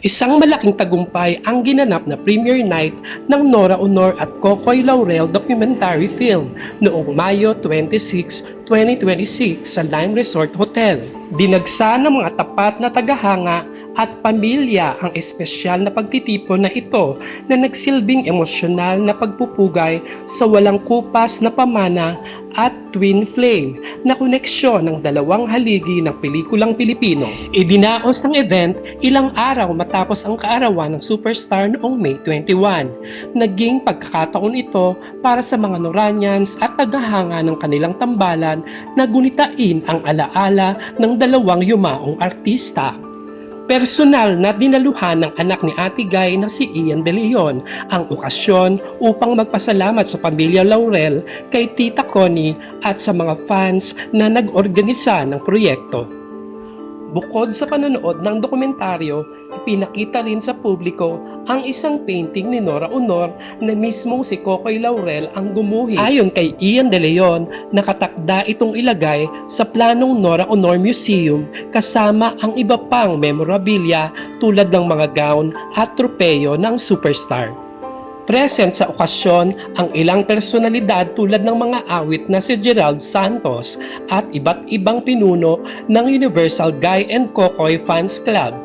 Isang malaking tagumpay ang ginanap na premiere night ng Nora Honor at Kokoy Laurel documentary film noong Mayo 26, 2026 sa Lime Resort Hotel. Dinagsa ng mga tapat na tagahanga at pamilya ang espesyal na pagtitipon na ito na nagsilbing emosyonal na pagpupugay sa walang kupas na pamana at twin flame na koneksyon ng dalawang haligi ng pelikulang Pilipino. Idinaos ng event ilang araw matapos ang kaarawan ng superstar noong May 21. Naging pagkakataon ito para sa mga Noranians at tagahanga ng kanilang tambalan na gunitain ang alaala ng dalawang yumaong artista. Personal na dinaluhan ng anak ni Ate Guy na si Ian De Leon ang okasyon upang magpasalamat sa pamilya Laurel kay Tita Connie at sa mga fans na nag-organisa ng proyekto. Bukod sa panonood ng dokumentaryo, ipinakita rin sa publiko ang isang painting ni Nora Honor na mismong si Kokoy Laurel ang gumuhit. Ayon kay Ian De Leon, nakatakda itong ilagay sa planong Nora Honor Museum kasama ang iba pang memorabilia tulad ng mga gown at tropeyo ng superstar. Present sa okasyon ang ilang personalidad tulad ng mga awit na si Gerald Santos at iba't ibang pinuno ng Universal Guy and Kokoy Fans Club.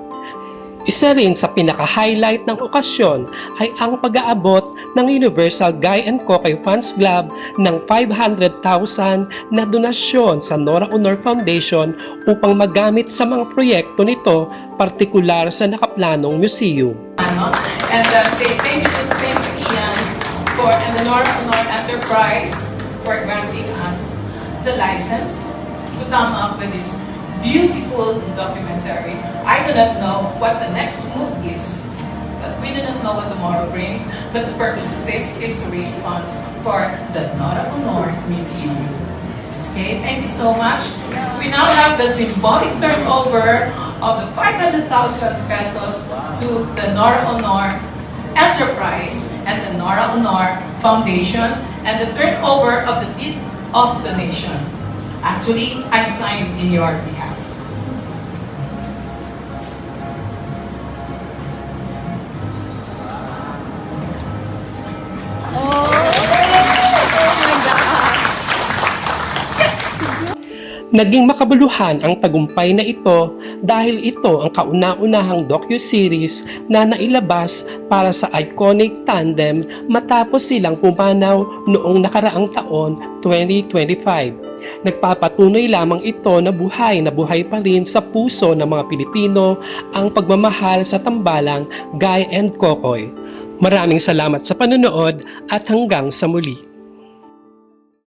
Isa rin sa pinaka-highlight ng okasyon ay ang pag-aabot ng Universal Guy and Kokoy Fans Club ng 500,000 na donasyon sa Nora Honor Foundation upang magamit sa mga proyekto nito, partikular sa nakaplanong museum. And say thank you Ian and the Nora Honor Enterprise for granting us the license to come up with this beautiful documentary. I do not know what the next move is, but we do not know what tomorrow brings. But the purpose of this is to raise funds for the Nora Honor Museum. Okay, thank you so much. We now have the symbolic turnover of the 500,000 pesos to the Nora Honor Enterprise and the Nora Honor Foundation, and the turnover of the deed of donation. Actually, I signed in your behalf. Naging makabuluhan ang tagumpay na ito dahil ito ang kauna-unahang docu-series na nailabas para sa iconic tandem matapos silang pumanaw noong nakaraang taon 2025. Nagpapatunay lamang ito na buhay pa rin sa puso ng mga Pilipino ang pagmamahal sa tambalang Guy and Kokoy. Maraming salamat sa panonood at hanggang sa muli.